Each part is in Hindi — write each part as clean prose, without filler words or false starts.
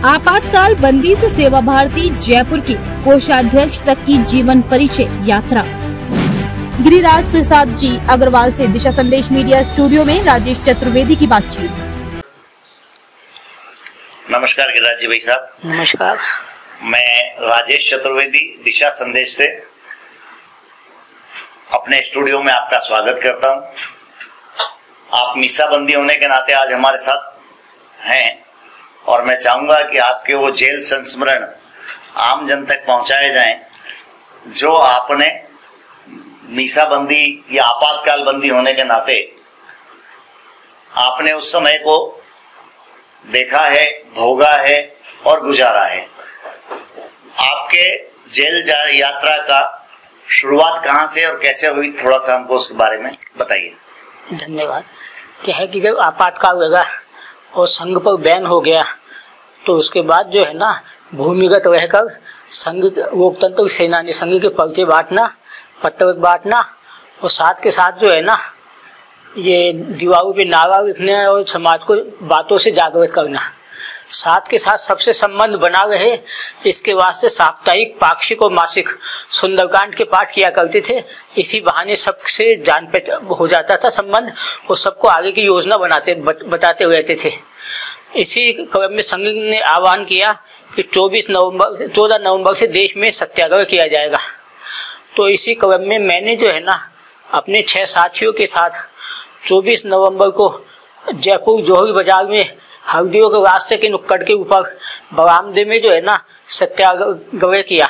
आपातकाल बंदी से सेवा भारती जयपुर की कोषाध्यक्ष तक की जीवन परिचय यात्रा। गिरिराज प्रसाद जी अग्रवाल से दिशा संदेश मीडिया स्टूडियो में राजेश चतुर्वेदी की बातचीत। नमस्कार गिरिराज जी भाई साहब। नमस्कार। मैं राजेश चतुर्वेदी दिशा संदेश से अपने स्टूडियो में आपका स्वागत करता हूं। आप मीसाबंदी होने के नाते आज हमारे साथ हैं और मैं चाहूंगा कि आपके वो जेल संस्मरण आम जन तक पहुंचाए जाएं जो आपने मीसाबंदी या आपातकाल बंदी होने के नाते आपने उस समय को देखा है, भोगा है और गुजारा है। आपके जेल यात्रा का शुरुआत कहां से और कैसे हुई, थोड़ा सा हमको उसके बारे में बताइए। धन्यवाद। क्या है कि जब आपातकाल लगा और संघ पर बैन हो गया तो उसके बाद जो है ना भूमिगत रहकर संघ लोकतंत्र सेनानी संघ के पर्चे बांटना, पत्रक बांटना और साथ के साथ जो है ना ये दीवारों पे नारा लिखना और समाज को बातों से जागृत करना, साथ के साथ सबसे संबंध बना रहे इसके वास्ते साप्ताहिक, पाक्षिक और मासिक सुंदरकांड के पाठ किया करते थे। इसी बहाने सबसे जान पहचान हो जाता था संबंध और सबको आगे की योजना बताते रहते थे। इसी क्रम में संघ ने आह्वान किया कि 14 नवंबर से देश में सत्याग्रह किया जाएगा। तो इसी क्रम में मैंने जो है ना अपने 6 साथियों के साथ 24 नवंबर को जयपुर जौहरी बाजार में हरदियों के रास्ते के नुक्कड़ के ऊपर बरामदे में जो है ना सत्याग्रह किया,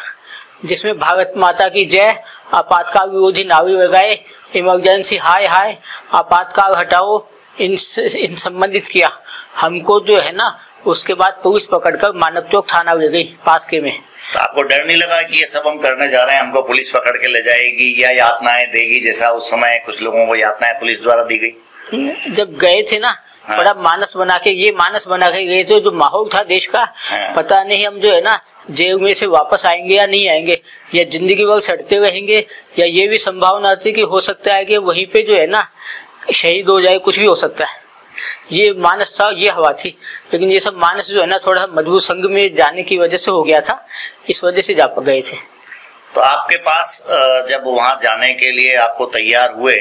जिसमें भारत माता की जय, आपातकाल विरोधी नारे लगाए, इमरजेंसी हाय हाय, आपातकाल हटाओ, इन संबंधित किया। हमको जो है ना उसके बाद पुलिस पकड़कर मानव चौक थाना ले गई पास के में। तो आपको डर नहीं लगा कि ये सब हम करने जा रहे हैं, हमको पुलिस पकड़ के ले जाएगी या यातनाएं देगी, जैसा उस समय कुछ लोगों को यातनाएं पुलिस द्वारा दी गई? जब गए थे ना हाँ। बड़ा मानस बना के गए थे। जो माहौल था देश का हाँ। पता नहीं हम जो है ना जेल में से वापस आएंगे या नहीं आएंगे, या जिंदगी भर सड़ते रहेंगे, या ये भी संभावना थी कि हो सकता है कि वहीं पे जो है ना शहीद हो जाए, कुछ भी हो सकता है। ये मानस था, ये हवा थी। लेकिन ये सब मानस जो है ना थोड़ा मजबूत संघ में जाने की वजह से हो गया था, इस वजह से जा गए थे। तो आपके पास जब वहां जाने के लिए आपको तैयार हुए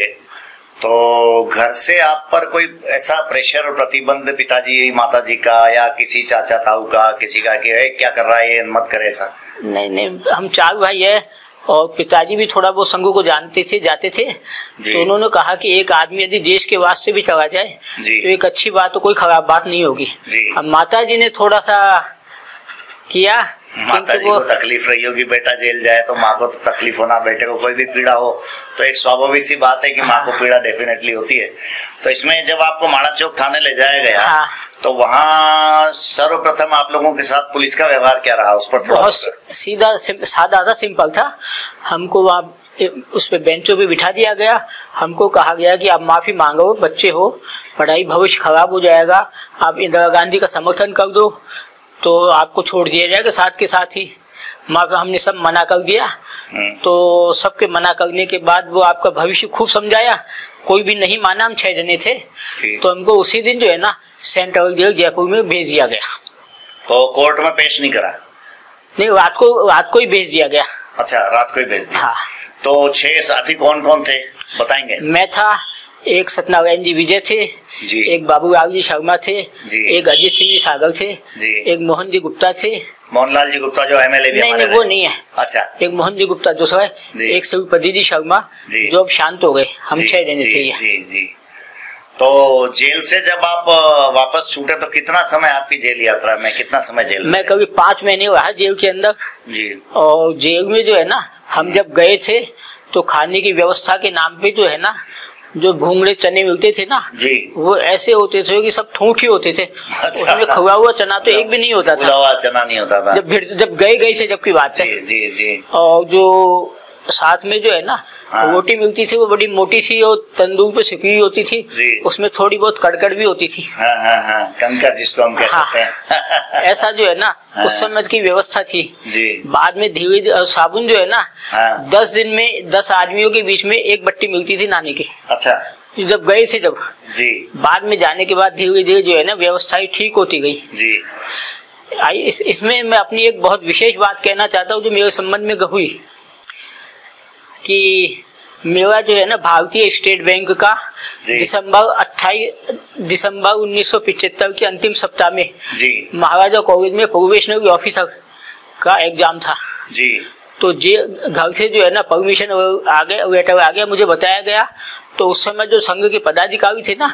तो घर से आप पर कोई ऐसा प्रेशर और प्रतिबंध पिताजी माताजी का या किसी चाचा ताऊ का, किसी का कि क्या कर रहा है, ये मत करे, ऐसा? नहीं, हम 4 भाई है और पिताजी भी थोड़ा बहुत संघों को जानते थे, जाते थे। तो उन्होंने कहा कि एक आदमी यदि देश के वास्ते भी चला जाए तो एक अच्छी बात, तो कोई खराब बात नहीं होगी। अब माता जी ने थोड़ा सा किया, माता जी को तकलीफ रही होगी, बेटा जेल जाए तो माँ को तो तकलीफ होना, बेटे को कोई भी पीड़ा हो तो एक स्वाभाविक सी बात है कि माँ को पीड़ा डेफिनेटली होती है। तो इसमें जब आपको माणा चौक थाने ले जाया गया तो वहाँ सर्वप्रथम आप लोगों के साथ पुलिस का व्यवहार क्या रहा, उस पर बहुत सीधा सादा था, सिंपल था। हमको वहाँ उस पे बेंचों पे बिठा दिया गया। हमको कहा गया कि आप माफी मांगो, बच्चे हो, पढ़ाई भविष्य खराब हो जाएगा, आप इंदिरा गांधी का समर्थन कर दो तो आपको छोड़ दिया जाएगा। साथ के साथ ही हमने सब मना कर दिया। तो सबके मना करने के बाद वो आपका भविष्य खूब समझाया, कोई भी नहीं माना। हम 6 जने थे तो हमको उसी दिन जो है ना सेंट्रल जेल जयपुर में भेज दिया गया। तो कोर्ट में पेश नहीं करा? नहीं, रात को ही भेज दिया गया। अच्छा, रात को ही भेज दिया। हाँ। तो 6 साथी कौन कौन थे बताएंगे? मैं था, एक सत्यनारायण जी विजय थे जी, एक बाबूलाल जी शर्मा थे जी, एक अजीत सिंह जी सागर थे जी, एक मोहन जी गुप्ता थे। मोहनलाल जी गुप्ता जो MLA भी नहीं, वो नहीं है। अच्छा, एक मोहन जी गुप्ता दूसरा है, एक शिवपति जी शर्मा जो अब शांत हो गए। हम 6 जने थे। जी। तो जेल से जब आप वापस छूटे तो कितना समय आपकी जेल यात्रा में, कितना समय जेल? मैं कभी 5 महीने रहा जेल के अंदर जी। और जेल में जो है ना हम जब गए थे तो खाने की व्यवस्था के नाम पे जो है ना जो भूंगड़े चने मिलते थे ना जी, वो ऐसे होते थे कि सब ठूठी होते थे। अच्छा। उसमें खवा हुआ चना तो एक भी नहीं होता था। चना नहीं होता था। जब गए थे जब की बात है जी। और जो साथ में जो है ना रोटी मिलती थी वो बड़ी मोटी सी और तंदूर पे सिकी हुई होती थी, उसमें थोड़ी बहुत कड़कड़ भी होती थी। कंकर जिसको हम कहते हैं। ऐसा जो है ना उस समय की व्यवस्था थी जी। बाद में धीरे साबुन जो है ना 10 दिन में 10 आदमियों के बीच में एक बट्टी मिलती थी नाने की। अच्छा, जब गए थे जब जी, बाद में जाने के बाद धीरे धीरे जो है ना व्यवस्था ठीक होती गई जी। इसमें मैं अपनी एक बहुत विशेष बात कहना चाहता हूँ जो मेरे संबंध में हुई कि मेरा जो है ना भारतीय स्टेट बैंक का दिसंबर 1975 के अंतिम सप्ताह में महाराजा कॉलेज में प्रोबेशनरी ऑफिसर का एग्जाम था जी। तो घर से जो है ना परमिशन आ गया, लेटर आ गया, मुझे बताया गया। तो उस समय जो संघ के पदाधिकारी थे ना,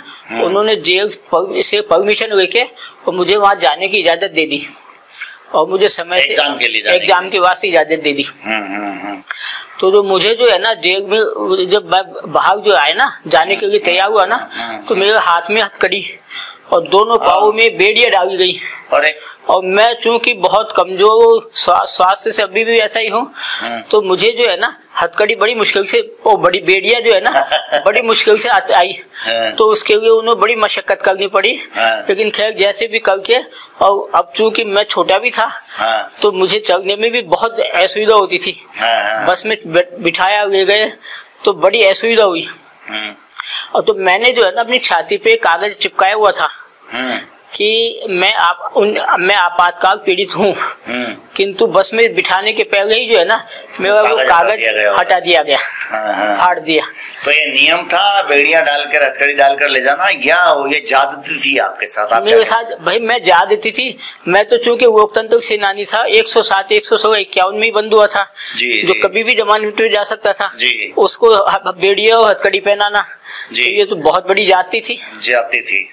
उन्होंने जेल से परमिशन लेके और मुझे वहां जाने की इजाजत दे दी और मुझे समय एग्जाम के वास्ते इजाजत दे दी। तो जो मुझे जो है ना जेल में जब मैं बाहर जो आया ना जाने के लिए तैयार हुआ ना, तो मेरे हाथ में हथकड़ी और दोनों पाँव में बेड़ियां डाली गई। और मैं चूंकि बहुत कमजोर स्वास्थ्य से अभी भी ऐसा ही हूँ, तो मुझे जो है ना हथकड़ी बड़ी मुश्किल से और बड़ी बेड़ियां जो है ना बड़ी मुश्किल से आई। तो उसके लिए उन्हें बड़ी मशक्कत करनी पड़ी, लेकिन खैर जैसे भी करके। और अब चूंकि मैं छोटा भी था तो मुझे चलने में भी बहुत असुविधा होती थी। बस में बिठाया ले गए तो बड़ी असुविधा हुई। और तो मैंने जो है ना अपनी छाती पे कागज चिपकाया हुआ था कि मैं आपातकाल पीड़ित हूँ, किंतु बस में बिठाने के पहले ही जो है ना मेरा वो कागज हटा दिया गया, फाड़ दिया। तो ये नियम था बेड़ियां डालकर हथकड़ी डालकर ले जाना, या ये ज्यादती थी आपके साथ? मेरे साथ भाई मैं ज्यादती थी। मैं तो चूंकि लोकतंत्र सेनानी था, 107, 116, 51 में ही बंद हुआ था जो कभी भी जमानत में जा सकता था। उसको बेड़िया और हथकड़ी पहनाना, ये तो बहुत बड़ी जाति थी।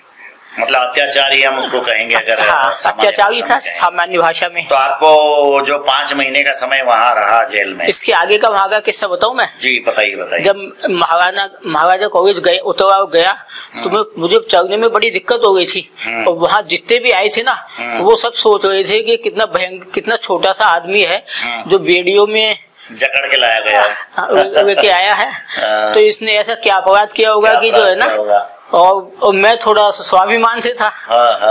मतलब अत्याचारी हम उसको कहेंगे अगर। हाँ, अत्याचारी था सामान्य भाषा में। तो आपको जो 5 महीने का समय वहाँ रहा जेल में, इसके आगे का वहाँ का किस्सा बताऊँ मैं? जी बताइए। जब महाराजा कॉलेज गया तो मुझे चलने में बड़ी दिक्कत हो गई थी। और वहाँ जितने भी आए थे ना वो सब सोच रहे थे कि कितना छोटा सा आदमी है जो बेड़ियों में जकड़ के लाया गया लेके आया है। तो इसने ऐसा क्या अपराध किया होगा कि जो है ना। और मैं थोड़ा स्वाभिमान से था।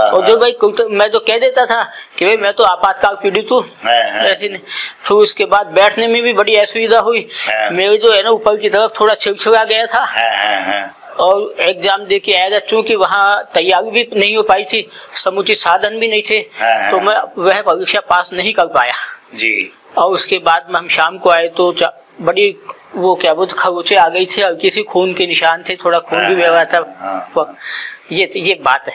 और जो भाई मैं तो कह देता था कि भाई मैं तो आपातकाल पीड़ित हूँ, ऐसे नहीं। फिर उसके बाद बैठने में भी बड़ी असुविधा हुई। मेरे जो है ना ऊपर की तरफ थोड़ा छिलछिला गया था। और एग्जाम दे के आएगा, चूंकि वहाँ तैयारी भी नहीं हो पाई थी, समुचित साधन भी नहीं थे, तो मैं वह परीक्षा पास नहीं कर पाया जी। और उसके बाद में हम शाम को आए तो बड़ी वो क्या बोलते खरोचे आ गई थी, हल्की सी खून के निशान थे, थोड़ा खून भी बह रहा था। ये बात है।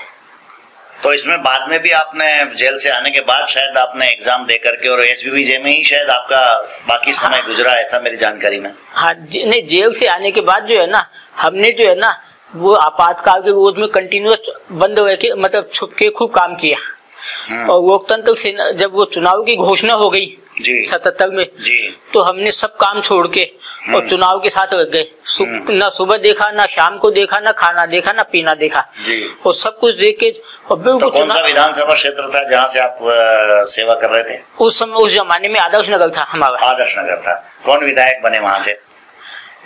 तो इसमें बाद में भी आपने जेल से आने के बाद शायद आपने एग्जाम दे करके और एसबीबीजे में ही शायद आपका बाकी समय गुजरा, ऐसा मेरी जानकारी में। हाँ नहीं, जेल से आने के बाद जो है ना हमने जो है ना वो आपातकाल के विरोध में कंटिन्यूअस बंद रह के मतलब छुप के खूब काम किया। और लोकतंत्र से जब वो चुनाव की घोषणा हो गई 77 में तो हमने सब काम छोड़ के और चुनाव के साथ लग गए। ना सुबह देखा, ना शाम को देखा, ना खाना देखा, ना पीना देखा, और सब कुछ देख के। और बिल्कुल तो कौन सा विधानसभा क्षेत्र था जहाँ से आप सेवा कर रहे थे उस समय? उस जमाने में आदर्श नगर था हमारा। आदर्श नगर था। कौन विधायक बने वहाँ से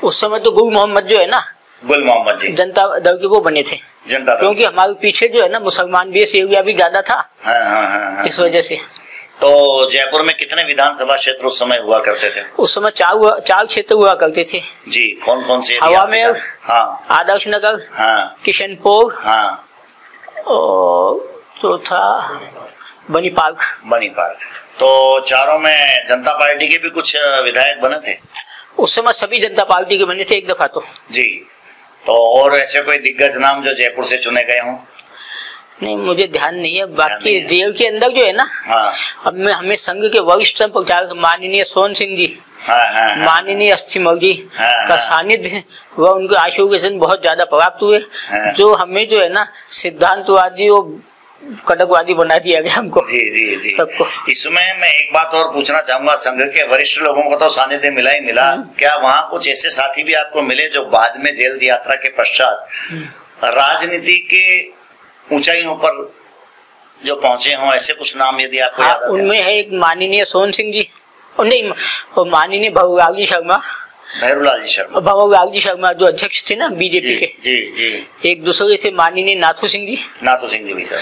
उस समय? तो गुल मोहम्मद जो है ना, गुल मोहम्मद जी जनता दल के वो बने थे। जनता दल, क्योंकि हमारे पीछे जो है ना मुसलमान भी एरिया भी ज्यादा था। इस वजह से। तो जयपुर में कितने विधानसभा क्षेत्र उस समय हुआ करते थे? उस समय 4 क्षेत्र हुआ करते थे जी। कौन कौन से? हवा महल, आदर्श नगर, किशनपुर, और चौथा बनी पार्क। तो चारों में जनता पार्टी के भी कुछ विधायक बने थे उस समय? सभी जनता पार्टी के बने थे एक दफा तो जी। तो और ऐसे कोई दिग्गज नाम जो जयपुर से चुने गए हों? नहीं, मुझे ध्यान नहीं है। बाकी जेल के अंदर जो है ना हमें संघ के वरिष्ठ प्रचारक माननीय सोन सिंह जी, माननीय अस्थिमल जी का सानिध्य व उनके आशीर्वाद बहुत ज्यादा प्राप्त हुए, जो हमें जो है ना सिद्धांतवादी और कटकवादी बना दिया गया हमको। जी सबको। इसमें मैं एक बात और पूछना चाहूंगा, संघ के वरिष्ठ लोगों को तो सानिध्य मिला ही मिला, क्या वहाँ कुछ ऐसे साथी भी आपको मिले जो बाद में जेल यात्रा के पश्चात राजनीति के ऊंचाइयों पर जो पहुंचे हों? ऐसे कुछ नाम यदि आपको याद आते हैं? उनमें है एक माननीय सोन सिंह जी, और नहीं माननीय भगवान जी शर्मा, भगवान जी शर्मा जो अध्यक्ष थे ना बीजेपी के। जी। एक दूसरे थे माननीय नाथू सिंह जी भी सर।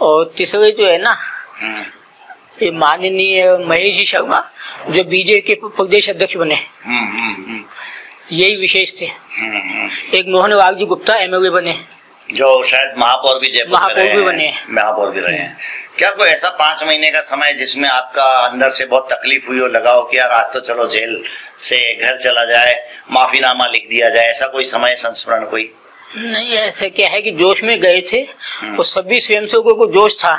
और तीसरे जो है ना ये माननीय महेश जी शर्मा जो बीजेपी के प्रदेश अध्यक्ष बने। यही विशेष थे। एक मोहन लाल जी गुप्ता MLA बने, जो शायद महापौर भी जयपुर महापौर भी बने, महापौर भी रहे हैं। क्या कोई ऐसा 5 महीने का समय जिसमें आपका अंदर से बहुत तकलीफ हुई हो, लगा हो कि यार आज तो चलो जेल से घर चला जाए, माफीनामा लिख दिया जाए, ऐसा कोई समय संस्मरण कोई? नहीं, ऐसे क्या है कि जोश में गए थे, वो सभी स्वयंसेवकों को जोश था।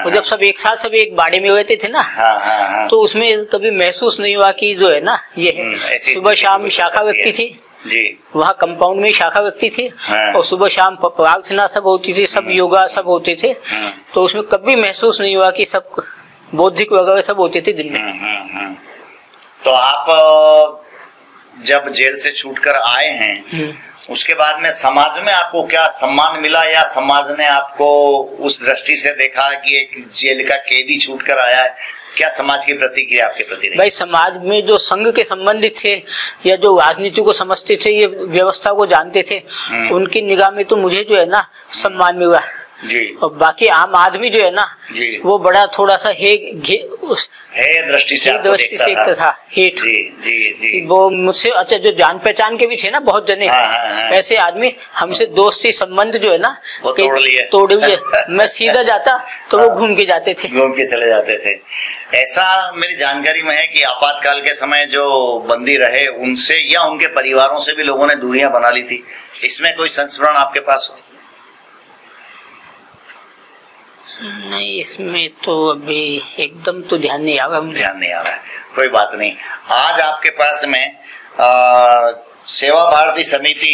वो जब सब एक साथ सब एक बाड़े में रहते थे ना, तो उसमें कभी महसूस नहीं हुआ कि जो है ना ये सुबह शाम शाखा व्यक्ति थी जी, वहाँ कंपाउंड में शाखा व्यक्ति थी, और सुबह शाम प्रार्थना सब होती थी, सब योगा सब होते थे, तो उसमें कभी महसूस नहीं हुआ कि सब बौद्धिक वगैरह सब होते थे दिन में। तो आप जब जेल से छूटकर आए हैं, उसके बाद में समाज में आपको क्या सम्मान मिला, या समाज ने आपको उस दृष्टि से देखा कि एक जेल का कैदी छूटकर आया है? क्या समाज की प्रतिक्रिया आपके प्रति रही? भाई, समाज में जो संघ के संबंधित थे या जो राजनीति को समझते थे, ये व्यवस्था को जानते थे, उनकी निगाह में तो मुझे जो है ना सम्मान मिला जी। और बाकी आम आदमी जो है ना वो बड़ा थोड़ा सा है दृष्टि से देखता था, हेट जी, जी, जी। वो मुझसे अच्छा जो जान पहचान के भी थे ना बहुत जने, ऐसे आदमी हमसे दोस्ती संबंध जो है ना वो तोड़ लिए। मैं सीधा जाता तो वो घूम के जाते थे, घूम के चले जाते थे। ऐसा मेरी जानकारी में है कि आपातकाल के समय जो बंदी रहे उनसे या उनके परिवारों से भी लोगों ने दूरियां बना ली थी। इसमें कोई संस्मरण आपके पास हो? नहीं, इसमें तो अभी एकदम तो ध्यान नहीं आ रहा है। कोई बात नहीं। आज आपके पास में सेवा भारती समिति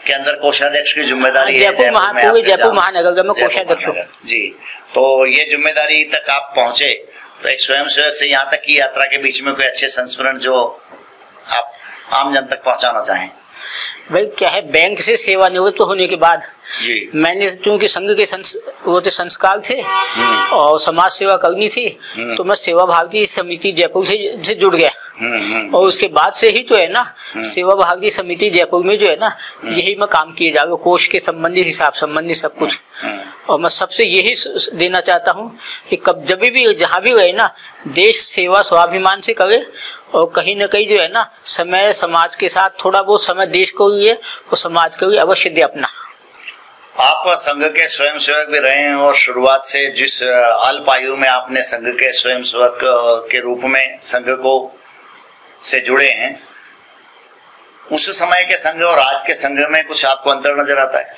के अंदर कोषाध्यक्ष की जिम्मेदारी है। जयपुर महानगर में कोषाध्यक्ष जी। तो ये जिम्मेदारी तक आप पहुंचे, तो एक स्वयंसेवक से यहाँ तक की यात्रा के बीच में कोई अच्छे संस्मरण जो आप आम जन तक पहुंचाना चाहें? भाई, क्या है, बैंक से सेवानिवृत्त होने के बाद जी, मैंने क्योंकि संघ के वो तो संस्कार थे और समाज सेवा करनी थी, तो मैं सेवा भारती समिति जयपुर से जुड़ गया। और उसके बाद से ही जो है ना सेवा भारती समिति जयपुर में जो है ना यही मैं काम किए जा रहा हूँ, कोष के संबंधित, हिसाब संबंधित सब कुछ। और मैं सबसे यही देना चाहता हूँ कि कब जब भी जहाँ भी रहे ना, देश सेवा स्वाभिमान से करे, और कहीं न कहीं जो है ना समय समाज के साथ थोड़ा बहुत समय देश को लिए और समाज को भी अवश्य दे अपना। आप संघ के स्वयंसेवक भी रहे हैं, और शुरुआत से जिस अल्प आयु में आपने संघ के स्वयंसेवक के रूप में संघ को से जुड़े हैं, उस समय के संघ और आज के संघ में कुछ आपको अंतर नजर आता है?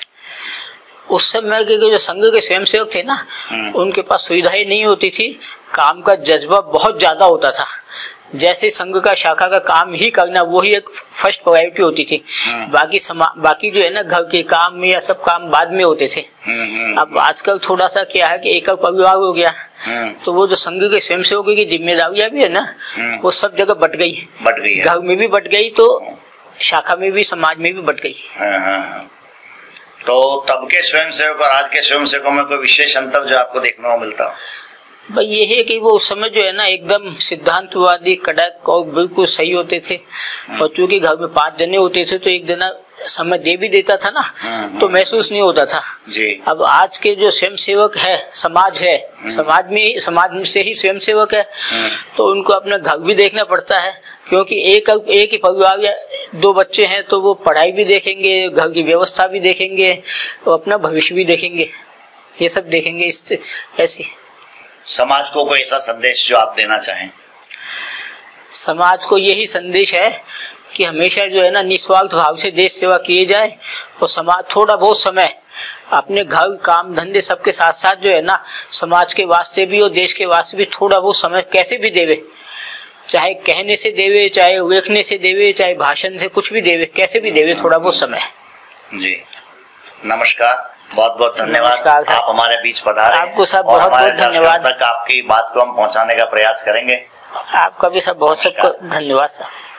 उस समय के जो संघ के स्वयंसेवक थे ना, उनके पास सुविधाएं नहीं होती थी, काम का जज्बा बहुत ज्यादा होता था। जैसे संघ का शाखा का काम ही करना वही एक फर्स्ट प्रायोरिटी होती थी। बाकी जो है ना घर के काम में या सब काम बाद में होते थे। अब आजकल थोड़ा सा क्या है कि एक परिवार हो गया, तो वो जो संघ के स्वयंसेवकों की जिम्मेदारियां भी है ना वो सब जगह बट गई है। घर में भी बट गई, तो शाखा में भी, समाज में भी बट गई। तो तब के स्वयंसेवक और आज के स्वयंसेवकों में कोई विशेष अंतर जो आपको देखने को मिलता? भाई, ये है कि वो उस समय जो है ना एकदम सिद्धांतवादी कड़क और बिल्कुल सही होते थे। और चूंकि घर में 5 जने होते थे तो एक जना समय दे भी देता था ना, तो महसूस नहीं होता था जी। अब आज के जो स्वयंसेवक है, समाज है, समाज से ही स्वयंसेवक है, तो उनको अपना घर भी देखना पड़ता है, क्योंकि एक ही परिवार या 2 बच्चे हैं तो वो पढ़ाई भी देखेंगे, घर की व्यवस्था भी देखेंगे और अपना भविष्य भी देखेंगे, ये सब देखेंगे। इससे ऐसी समाज को कोई ऐसा संदेश जो आप देना चाहें? समाज को यही संदेश है कि हमेशा जो है ना निस्वार्थ भाव से देश सेवा किए जाए, और समाज थोड़ा बहुत समय अपने घर काम धंधे सबके साथ साथ जो है ना समाज के वास्ते भी और देश के वास्ते भी थोड़ा बहुत समय कैसे भी देवे, चाहे कहने से देवे, चाहे लेखने से देवे, चाहे भाषण से, कुछ भी देवे, कैसे भी देवे, थोड़ा बहुत समय। जी, नमस्कार, बहुत बहुत धन्यवाद। आप हमारे बीच पधारे। आपको सब बहुत बहुत धन्यवाद। तक आपकी बात को हम पहुंचाने का प्रयास करेंगे। आपका भी सब बहुत धन्यवाद सर।